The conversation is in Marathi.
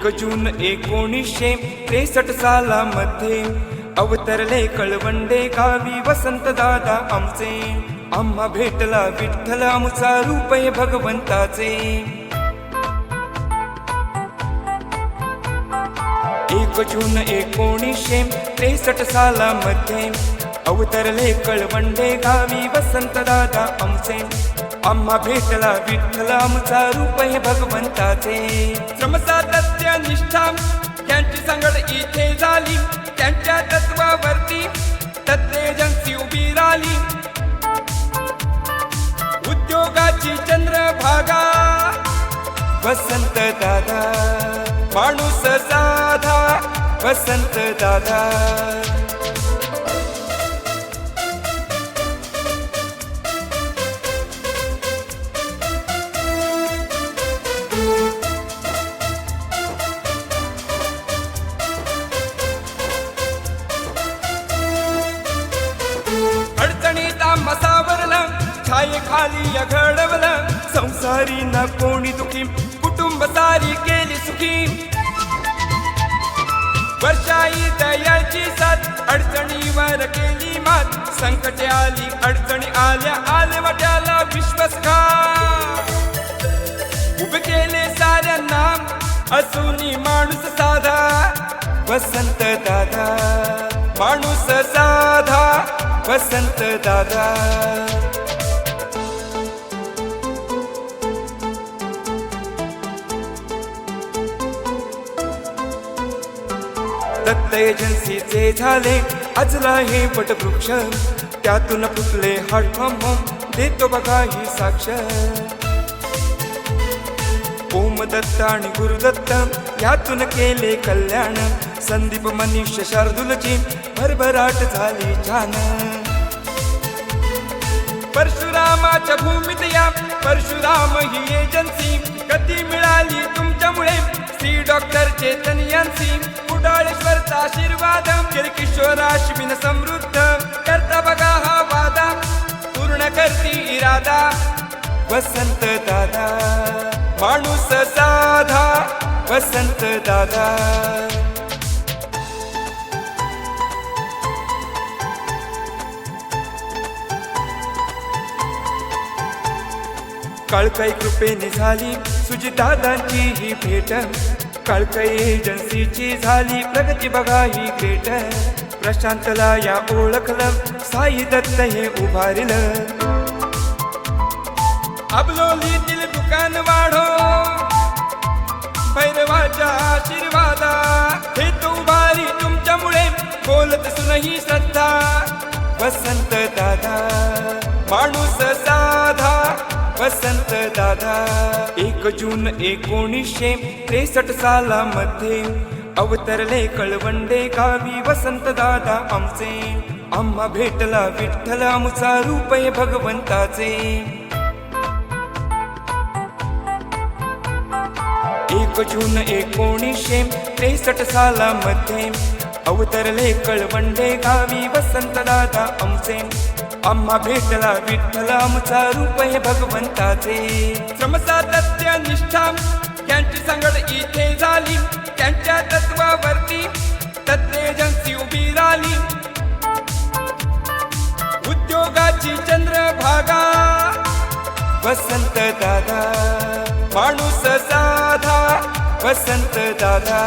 1 जून 1963 सालामध्ये अवतरले कळवंडे गावी वसंत दादा आमचे. आम्हा भेटला विठ्ठल आमचा रूप हे भगवंताचे. 1 जून 1963 सालामध्ये अवतरले कळवंडे गावी वसंत दादा आमचे. आम्हा भेटला विठ्ठल आमचा रूप हे भगवंताचे. श्रमसातत्य निष्ठा त्यांची संगड इथे झाली. त्यांच्या तत्वावरती तत्तेजन्सी उभी राहिली. उद्योगाची चंद्रभागा वसंत दादा, माणूस साधा वसंत दादा. अडचणीत मसावरला छाये खाली घडवला. संसारी ना कोणी दुखी, कुटुंब सारी केली सुखी. वर्षाई दयाची साथ अडचणीवर केली मात. संकटे आली अडचणी आल्या, आले वाट्याला विश्वासघात. उभे केले साऱ्यांना असूनी माणूस साधा वसंत दादा, माणूस साधा वसंत दादा. दत्त एजन्सीचे झाले अजला हे वटवृक्ष. त्यातून फुटले हार्ट फ्रॉम होम, देतो बघा ही साक्ष. ओम दत्त आणि गुरुदत्त यातून केले कल्याण. संदीप मनीष शार्दूलची भरभराट झाली छान. परशुरामाच्या भूमीत या परशुराम ही एजन्सी कधी मिळाली तुमच्यामुळे. श्री डॉक्टर चेतन यांची कुडाळेश्वरचा आशीर्वाद. किशोर अश्विन समृद्ध करता बघा हा वादा. पूर्ण करती इरादा वसंत दादा, माणूस साधा वसंत दादा. काळकाई कृपेने झाली सुजितदादांची ही भेट. काळकाई एजन्सीची झाली प्रगती बघा ही ग्रेट. प्रशांतला या ओळखलं, साई दत्त हे उभारलं. अबलोलीतील दुकान वाढो भैरवाच्या आशीर्वादा. हे तो उभारी तुमच्यामुळे, बोलत सुनही श्रद्धा वसंत दादा, माणूस साधा वसंत दादा. 1 जून 1963 सालामध्ये अवतरले कळवंडे गावी वसंत दादा आमचे. आम्हा भेटला विठ्ठल आमचा रूप हे भगवंताचे. 1 जून 1963 सालामध्ये अवतरले कळवंडे गावी वसंत दादा आमचे. आम्हा भेटला विठ्ठल आमचा रूप हे भगवंताचे. श्रमसातत्य निष्ठा त्यांची संगड इथे झाली. त्यांच्या तत्वावरती तत्तेजन्सी उभी राहिली. उद्योगाची चंद्रभागा वसंत दादा, माणूस साधा वसंत दादा.